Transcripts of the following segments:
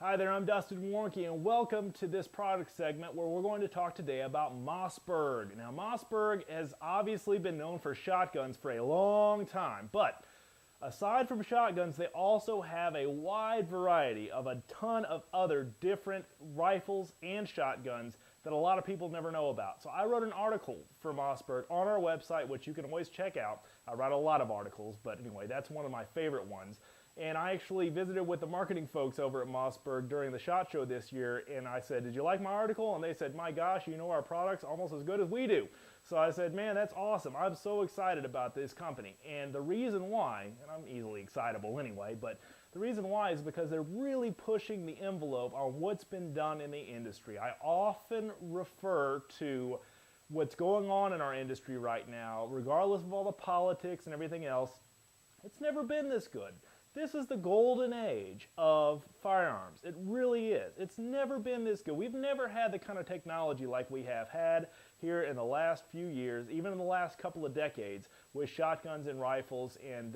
Hi there, I'm Dustin Warncke, and welcome to this product segment where we're going to talk today about Mossberg. Now, Mossberg has obviously been known for shotguns for a long time, but aside from shotguns, they also have a wide variety of a ton of other different rifles and shotguns that a lot of people never know about. So I wrote an article for Mossberg on our website, which you can always check out. I write a lot of articles, but anyway, that's one of my favorite ones. And I actually visited with the marketing folks over at Mossberg during the SHOT Show this year, and I said, did you like my article? And they said, my gosh, you know our product's almost as good as we do. So I said, man, that's awesome. I'm so excited about this company. And the reason why, and I'm easily excitable anyway, but the reason why is because they're really pushing the envelope on what's been done in the industry. I often refer to what's going on in our industry right now, regardless of all the politics and everything else. It's never been this good. This is the golden age of firearms. It really is. It's never been this good. We've never had the kind of technology like we have had here in the last few years, even in the last couple of decades, with shotguns and rifles and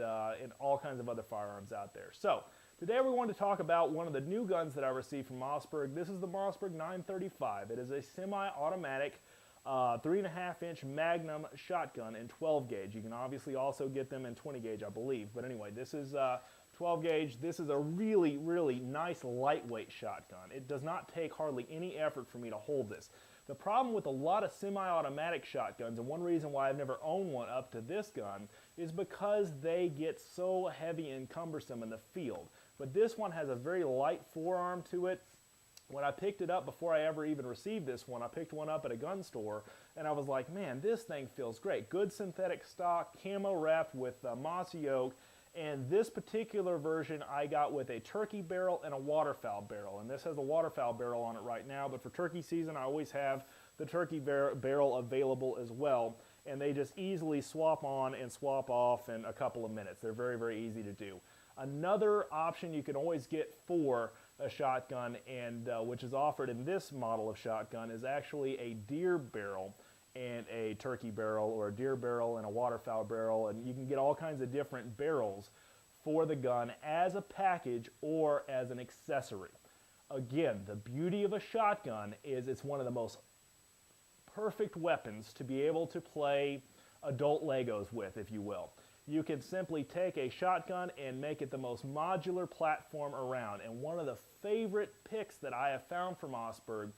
all kinds of other firearms out there. So today we're going to talk about one of the new guns that I received from Mossberg. This is the Mossberg 935. It is a semi-automatic 3.5-inch Magnum shotgun in 12 gauge. You can obviously also get them in 20 gauge, I believe. But anyway, this is 12 gauge. This is a really, really nice lightweight shotgun. It does not take hardly any effort for me to hold this. The problem with a lot of semi-automatic shotguns, and one reason why I've never owned one up to this gun, is because they get so heavy and cumbersome in the field. But this one has a very light forearm to it. When I picked it up, before I ever even received this one, I picked one up at a gun store, and I was like, man, this thing feels great. Good synthetic stock, camo wrapped with mossy oak, and this particular version I got with a turkey barrel and a waterfowl barrel. And this has a waterfowl barrel on it right now, but for turkey season, I always have the turkey barrel available as well. And they just easily swap on and swap off in a couple of minutes. They're very, very easy to do. Another option you can always get for a shotgun, and which is offered in this model of shotgun, is actually a deer barrel and a turkey barrel, or a deer barrel and a waterfowl barrel, and you can get all kinds of different barrels for the gun as a package or as an accessory. Again, the beauty of a shotgun is it's one of the most perfect weapons to be able to play adult Legos with, if you will. You can simply take a shotgun and make it the most modular platform around. And one of the favorite picks that I have found from Mossberg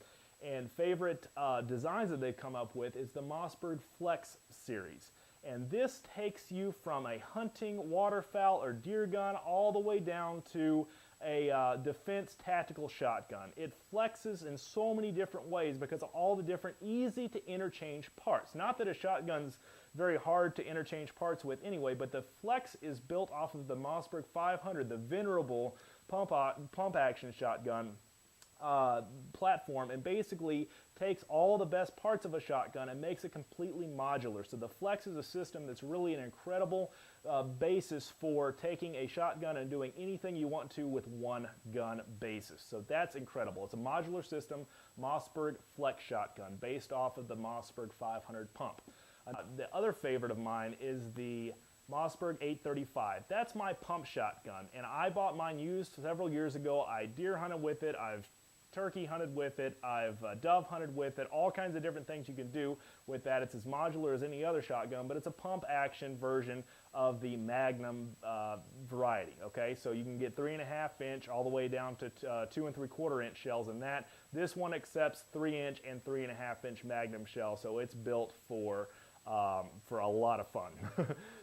and favorite designs that they've come up with is the Mossberg Flex series. And this takes you from a hunting waterfowl or deer gun all the way down to a defense tactical shotgun. It flexes in so many different ways because of all the different easy to interchange parts. Not that a shotgun's very hard to interchange parts with anyway, but the Flex is built off of the Mossberg 500, the venerable pump action shotgun platform, and basically takes all the best parts of a shotgun and makes it completely modular. So the Flex is a system that's really an incredible basis for taking a shotgun and doing anything you want to with one gun basis. So that's incredible. It's a modular system, Mossberg Flex shotgun, based off of the Mossberg 500 pump. The other favorite of mine is the Mossberg 835. That's my pump shotgun, and I bought mine used several years ago. I deer hunted with it, I've turkey hunted with it, I've dove hunted with it, all kinds of different things you can do with that. It's as modular as any other shotgun, but it's a pump action version of the Magnum variety, okay? So you can get 3.5-inch all the way down to 2 3/4-inch shells in that. This one accepts 3-inch and 3.5-inch Magnum shells, so it's built for a lot of fun.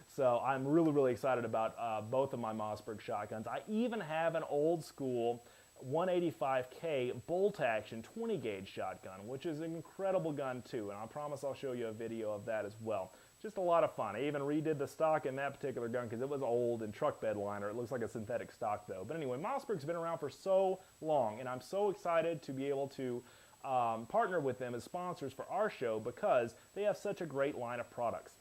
So I'm really, really excited about both of my Mossberg shotguns. I even have an old school 185K bolt action 20 gauge shotgun, which is an incredible gun too, and I promise I'll show you a video of that as well. Just a lot of fun. I even redid the stock in that particular gun because it was old and truck bed liner. It looks like a synthetic stock though. But anyway, Mossberg's been around for so long, and I'm so excited to be able to partner with them as sponsors for our show because they have such a great line of products.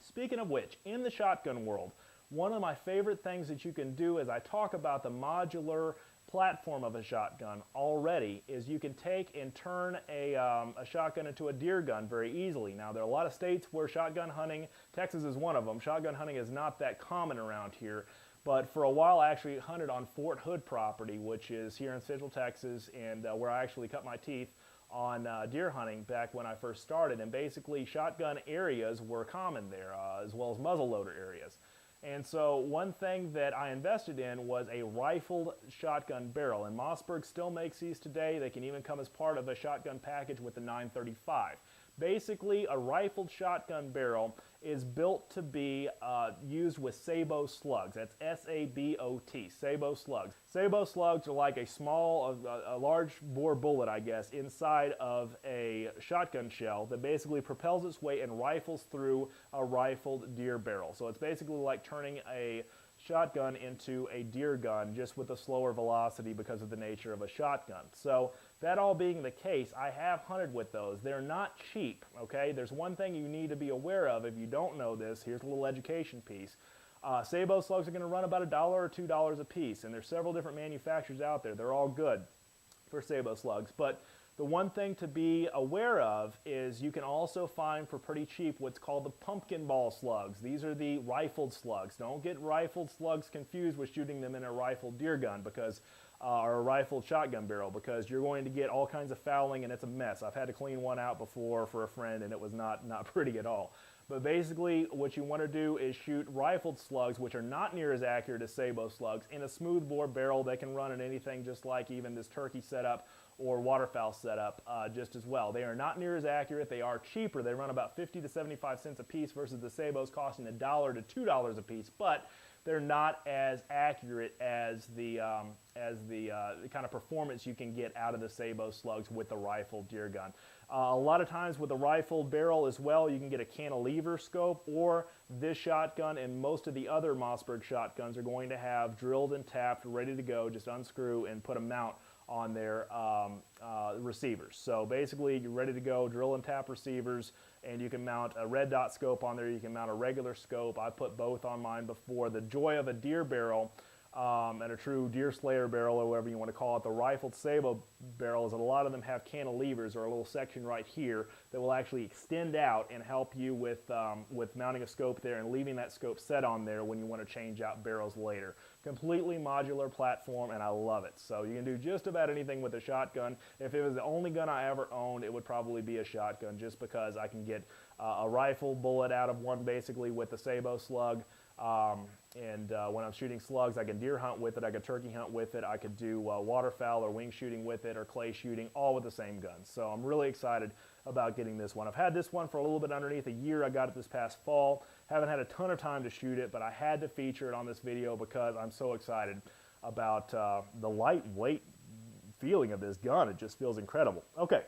Speaking of which, in the shotgun world, one of my favorite things that you can do as I talk about the modular platform of a shotgun already is you can take and turn a shotgun into a deer gun very easily. Now, there are a lot of states where shotgun hunting, Texas is one of them, shotgun hunting is not that common around here, But for a while, I actually hunted on Fort Hood property, which is here in Central Texas, and where I actually cut my teeth on deer hunting back when I first started. And basically, shotgun areas were common there, as well as muzzleloader areas. And so one thing that I invested in was a rifled shotgun barrel. And Mossberg still makes these today. They can even come as part of a shotgun package with the 935. Basically, a rifled shotgun barrel is built to be used with sabot slugs. That's S-A-B-O-T, sabot slugs. Sabot slugs are like a large bore bullet, I guess, inside of a shotgun shell that basically propels its weight and rifles through a rifled deer barrel. So it's basically like turning a shotgun into a deer gun, just with a slower velocity because of the nature of a shotgun. So that all being the case, I have hunted with those. They're not cheap, okay? There's one thing you need to be aware of if you don't know this. Here's a little education piece. Sabot slugs are going to run about $1 or $2 a piece, and there's several different manufacturers out there. They're all good for sabot slugs, but the one thing to be aware of is you can also find for pretty cheap what's called the pumpkin ball slugs. These are the rifled slugs. Don't get rifled slugs confused with shooting them in a rifled deer gun or a rifled shotgun barrel, because you're going to get all kinds of fouling and it's a mess. I've had to clean one out before for a friend and it was not pretty at all. But basically what you want to do is shoot rifled slugs, which are not near as accurate as sabot slugs, in a smooth bore barrel. They can run in anything just like even this turkey setup or waterfowl setup just as well. They are not near as accurate. They are cheaper. They run about 50 to 75 cents a piece versus the sabots costing $1 to $2 a piece, but they're not as accurate as the kind of performance you can get out of the sabot slugs with the rifled deer gun. A lot of times with a rifled barrel as well, you can get a cantilever scope, or this shotgun and most of the other Mossberg shotguns are going to have drilled and tapped, ready to go. Just unscrew and put a mount on their receivers. So basically you're ready to go, drill and tap receivers, and you can mount a red dot scope on there. You can mount a regular scope. I put both on mine before. The joy of a deer barrel and a true deer slayer barrel, or whatever you want to call it, the rifled sabot barrels, and a lot of them have cantilevers, or a little section right here that will actually extend out and help you with mounting a scope there and leaving that scope set on there when you want to change out barrels later. Completely modular platform, and I love it. So you can do just about anything with a shotgun. If it was the only gun I ever owned, it would probably be a shotgun, just because I can get a rifle bullet out of one basically with the sabot slug. When I'm shooting slugs, I can deer hunt with it, I could turkey hunt with it, I could do waterfowl or wing shooting with it, or clay shooting, all with the same gun. So I'm really excited about getting this one. I've had this one for a little bit underneath a year. I got it this past fall. Haven't had a ton of time to shoot it, but I had to feature it on this video because I'm so excited about the lightweight feeling of this gun. It just feels incredible. Okay,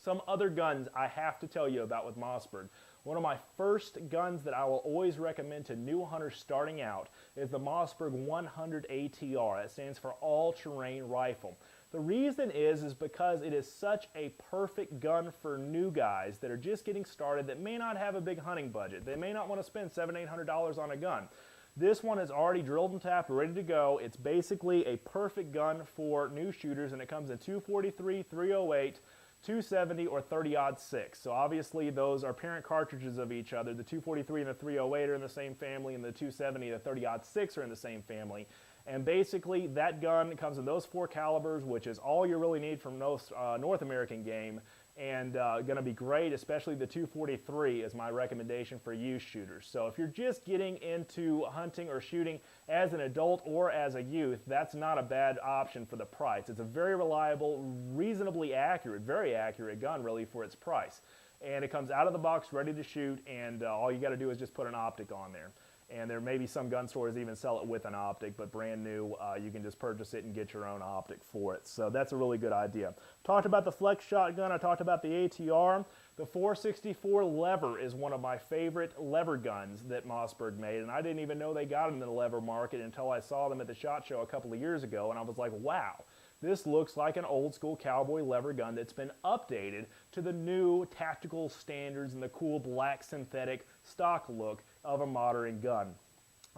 some other guns I have to tell you about with Mossberg. One of my first guns that I will always recommend to new hunters starting out is the Mossberg 100 ATR. That stands for All-Terrain Rifle. The reason is because it is such a perfect gun for new guys that are just getting started, that may not have a big hunting budget. They may not want to spend $700, $800 on a gun. This one is already drilled and tapped, ready to go. It's basically a perfect gun for new shooters, and it comes in 243, 308, 270, or 30-06. So obviously those are parent cartridges of each other. The 243 and the 308 are in the same family, and the 270 and the 30-06 are in the same family. And basically that gun comes in those 4 calibers, which is all you really need from most North American game, and going to be great, especially the 243 is my recommendation for youth shooters. So if you're just getting into hunting or shooting as an adult or as a youth, that's not a bad option for the price. It's a very reliable, reasonably accurate, very accurate gun really for its price. And it comes out of the box ready to shoot, and all you got to do is just put an optic on there. And there may be some gun stores even sell it with an optic, but brand new, you can just purchase it and get your own optic for it. So that's a really good idea. Talked about the flex shotgun. I talked about the ATR. The 464 lever is one of my favorite lever guns that Mossberg made, and I didn't even know they got them in the lever market until I saw them at the SHOT Show a couple of years ago, and I was like, wow. This looks like an old school cowboy lever gun that's been updated to the new tactical standards and the cool black synthetic stock look of a modern gun.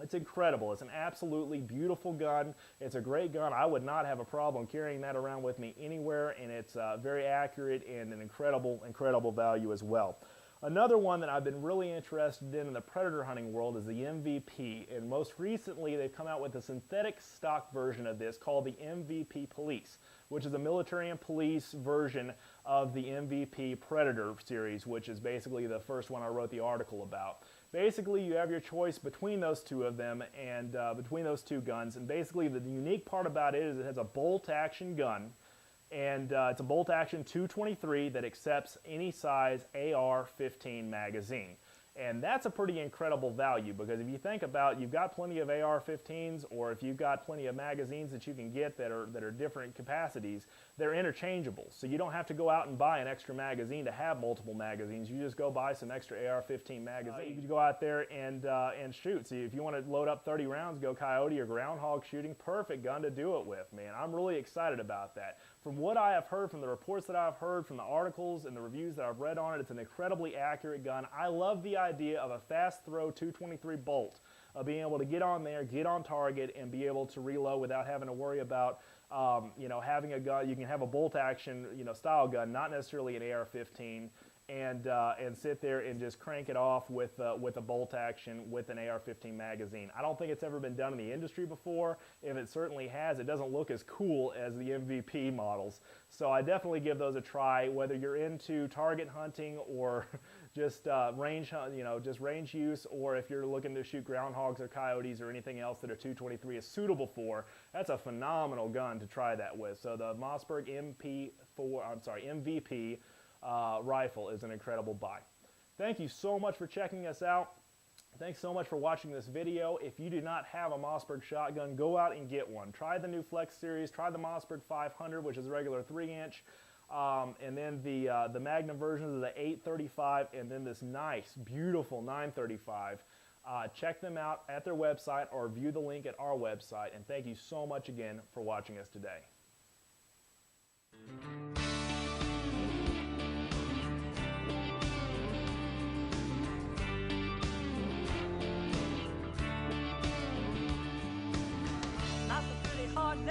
It's incredible. It's an absolutely beautiful gun. It's a great gun. I would not have a problem carrying that around with me anywhere, and it's very accurate and an incredible value as well. Another one that I've been really interested in the predator hunting world is the MVP, and most recently they've come out with a synthetic stock version of this called the MVP Police, which is a military and police version of the MVP Predator series, which is basically the first one I wrote the article about. Basically, you have your choice between those two of them and between those two guns, and basically the unique part about it is it has a bolt-action gun, and it's a bolt-action 223 that accepts any size AR-15 magazine. And that's a pretty incredible value, because if you think about, you've got plenty of AR-15s, or if you've got plenty of magazines that you can get that are different capacities, they're interchangeable. So you don't have to go out and buy an extra magazine to have multiple magazines. You just go buy some extra AR-15 magazines. You can go out there and shoot. So if you want to load up 30 rounds, go coyote or groundhog shooting, perfect gun to do it with, man. I'm really excited about that. From what I have heard, from the reports that I've heard, from the articles and the reviews that I've read on it, it's an incredibly accurate gun. I love the idea of a fast throw 223 bolt, of being able to get on there, get on target, and be able to reload without having to worry about having a gun. You can have a bolt action style gun, not necessarily an AR-15, and sit there and just crank it off with a bolt action with an AR-15 magazine. I don't think it's ever been done in the industry before. If it certainly has, it doesn't look as cool as the MVP models. So I definitely give those a try, whether you're into target hunting or just range use, or if you're looking to shoot groundhogs or coyotes or anything else that a 223 is suitable for. That's a phenomenal gun to try that with. So the Mossberg MVP rifle is an incredible buy. Thank you so much for checking us out. Thanks so much for watching this video. If you do not have a Mossberg shotgun, go out and get one. Try the new Flex series. Try the Mossberg 500, which is a regular 3-inch. And then the Magnum versions of the 835, and then this nice, beautiful 935. Check them out at their website or view the link at our website. And thank you so much again for watching us today. Hard